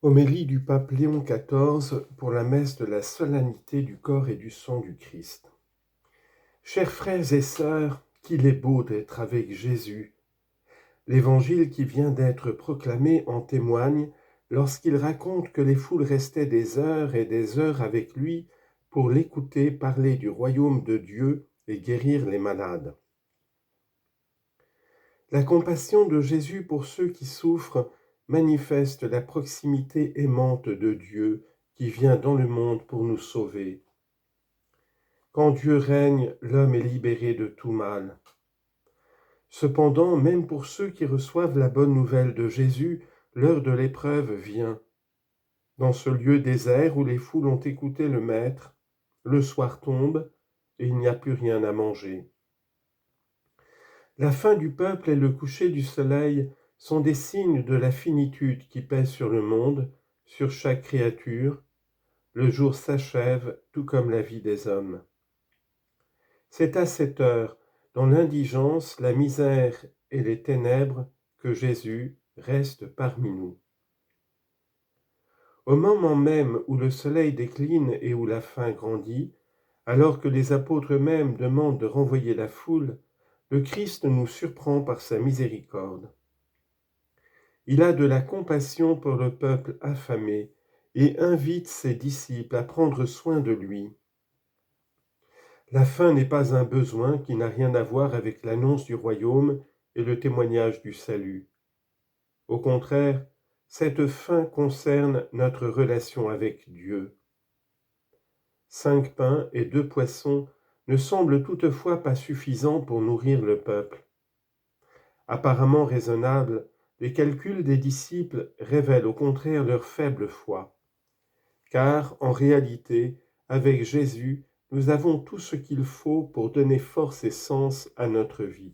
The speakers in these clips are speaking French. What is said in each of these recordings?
Homélie du pape Léon XIV pour la messe de la solennité du corps et du sang du Christ. Chers frères et sœurs, qu'il est beau d'être avec Jésus. L'évangile qui vient d'être proclamé en témoigne lorsqu'il raconte que les foules restaient des heures et des heures avec lui pour l'écouter parler du royaume de Dieu et guérir les malades. La compassion de Jésus pour ceux qui souffrent manifeste la proximité aimante de Dieu qui vient dans le monde pour nous sauver. Quand Dieu règne, l'homme est libéré de tout mal. Cependant, même pour ceux qui reçoivent la bonne nouvelle de Jésus, l'heure de l'épreuve vient. Dans ce lieu désert où les foules ont écouté le Maître, le soir tombe et il n'y a plus rien à manger. La faim du peuple et le coucher du soleil sont des signes de la finitude qui pèse sur le monde, sur chaque créature. Le jour s'achève, tout comme la vie des hommes. C'est à cette heure, dans l'indigence, la misère et les ténèbres, que Jésus reste parmi nous. Au moment même où le soleil décline et où la faim grandit, alors que les apôtres eux-mêmes demandent de renvoyer la foule, le Christ nous surprend par sa miséricorde. Il a de la compassion pour le peuple affamé et invite ses disciples à prendre soin de lui. La faim n'est pas un besoin qui n'a rien à voir avec l'annonce du royaume et le témoignage du salut. Au contraire, cette faim concerne notre relation avec Dieu. 5 pains et 2 poissons ne semblent toutefois pas suffisants pour nourrir le peuple. Apparemment raisonnables, les calculs des disciples révèlent au contraire leur faible foi. Car, en réalité, avec Jésus, nous avons tout ce qu'il faut pour donner force et sens à notre vie.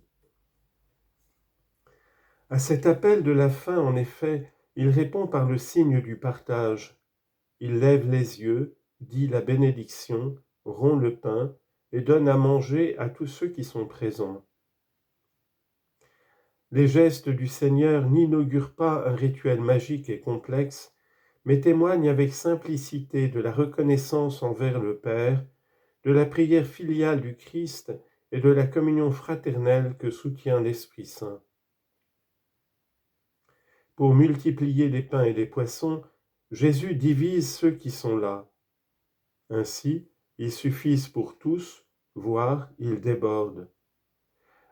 À cet appel de la faim, en effet, il répond par le signe du partage. Il lève les yeux, dit la bénédiction, rompt le pain et donne à manger à tous ceux qui sont présents. Les gestes du Seigneur n'inaugurent pas un rituel magique et complexe, mais témoignent avec simplicité de la reconnaissance envers le Père, de la prière filiale du Christ et de la communion fraternelle que soutient l'Esprit Saint. Pour multiplier les pains et les poissons, Jésus divise ceux qui sont là. Ainsi, ils suffisent pour tous, voire ils débordent.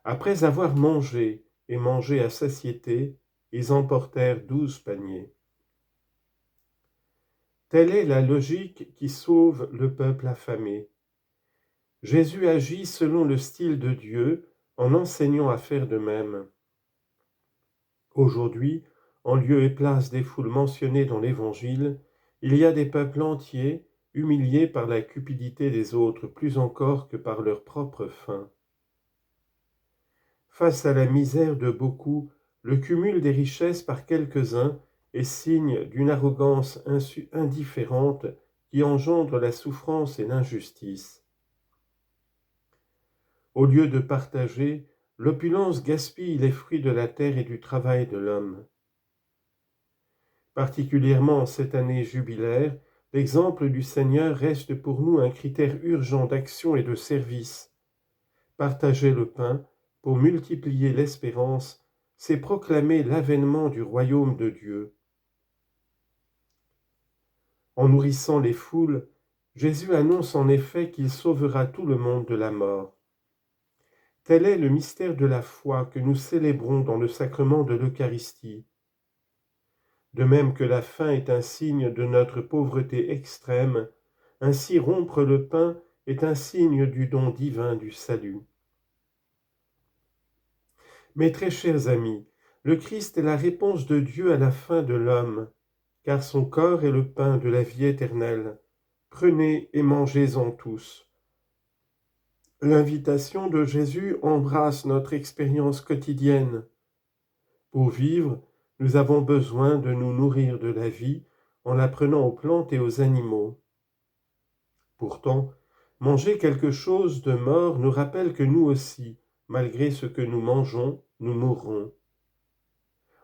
Après avoir mangé et mangé à satiété, ils emportèrent 12 paniers. Telle est la logique qui sauve le peuple affamé. Jésus agit selon le style de Dieu en enseignant à faire de même. Aujourd'hui, en lieu et place des foules mentionnées dans l'Évangile, il y a des peuples entiers humiliés par la cupidité des autres plus encore que par leur propre faim. Face à la misère de beaucoup, le cumul des richesses par quelques-uns est signe d'une arrogance indifférente qui engendre la souffrance et l'injustice. Au lieu de partager, l'opulence gaspille les fruits de la terre et du travail de l'homme. Particulièrement en cette année jubilaire, l'exemple du Seigneur reste pour nous un critère urgent d'action et de service. Partager le pain pour multiplier l'espérance, c'est proclamer l'avènement du royaume de Dieu. En nourrissant les foules, Jésus annonce en effet qu'il sauvera tout le monde de la mort. Tel est le mystère de la foi que nous célébrons dans le sacrement de l'Eucharistie. De même que la faim est un signe de notre pauvreté extrême, ainsi rompre le pain est un signe du don divin du salut. Mes très chers amis, le Christ est la réponse de Dieu à la faim de l'homme, car son corps est le pain de la vie éternelle. Prenez et mangez-en tous. L'invitation de Jésus embrasse notre expérience quotidienne. Pour vivre, nous avons besoin de nous nourrir de la vie en la prenant aux plantes et aux animaux. Pourtant, manger quelque chose de mort nous rappelle que nous aussi, malgré ce que nous mangeons, nous mourrons.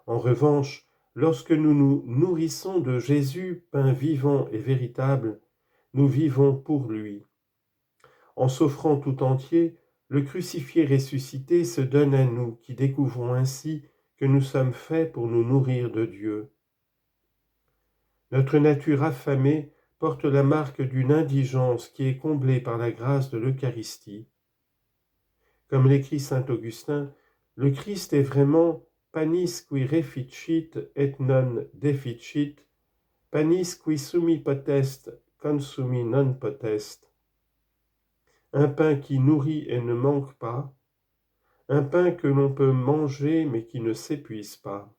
En revanche, Lorsque nous nous nourrissons de Jésus, pain vivant et véritable, nous vivons pour lui. En s'offrant tout entier, le crucifié ressuscité se donne à nous qui découvrons ainsi que nous sommes faits pour nous nourrir de Dieu. Notre nature affamée porte la marque d'une indigence qui est comblée par la grâce de l'Eucharistie. Comme l'écrit saint Augustin, le Christ est vraiment panis qui reficit et non deficit, panis qui summi potest, consummi non potest. Un pain qui nourrit et ne manque pas, un pain que l'on peut manger mais qui ne s'épuise pas.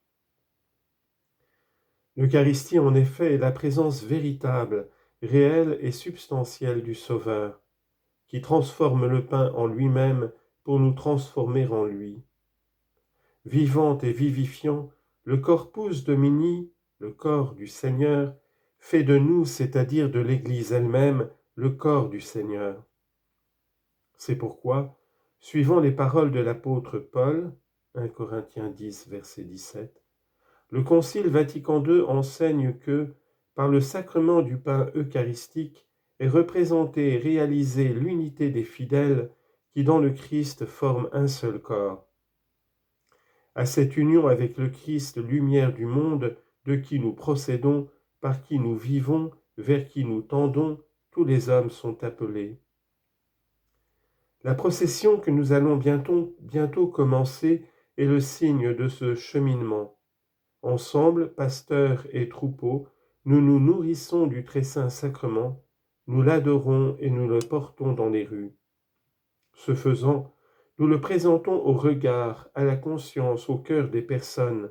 L'Eucharistie, en effet, est la présence véritable, réelle et substantielle du Sauveur, qui transforme le pain en lui-même pour nous transformer en lui. Vivant et vivifiant, le Corpus Domini, le corps du Seigneur, fait de nous, c'est-à-dire de l'Église elle-même, le corps du Seigneur. C'est pourquoi, suivant les paroles de l'apôtre Paul, 1 Corinthiens 10, verset 17, le Concile Vatican II enseigne que, par le sacrement du pain eucharistique, est représentée et réalisée l'unité des fidèles qui, dans le Christ, forment un seul corps. À cette union avec le Christ, lumière du monde, de qui nous procédons, par qui nous vivons, vers qui nous tendons, tous les hommes sont appelés. La procession que nous allons bientôt commencer est le signe de ce cheminement. Ensemble, pasteurs et troupeaux, nous nous nourrissons du très saint sacrement, nous l'adorons et nous le portons dans les rues. Ce faisant, nous le présentons au regard, à la conscience, au cœur des personnes,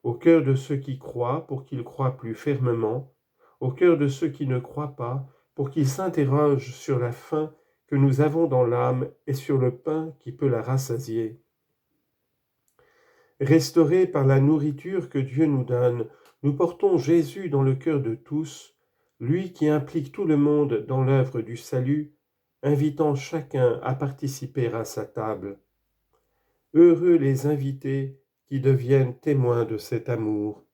au cœur de ceux qui croient pour qu'ils croient plus fermement, au cœur de ceux qui ne croient pas pour qu'ils s'interrogent sur la faim que nous avons dans l'âme et sur le pain qui peut la rassasier. Restaurés par la nourriture que Dieu nous donne, nous portons Jésus dans le cœur de tous, lui qui implique tout le monde dans l'œuvre du salut, invitant chacun à participer à sa table. Heureux les invités qui deviennent témoins de cet amour.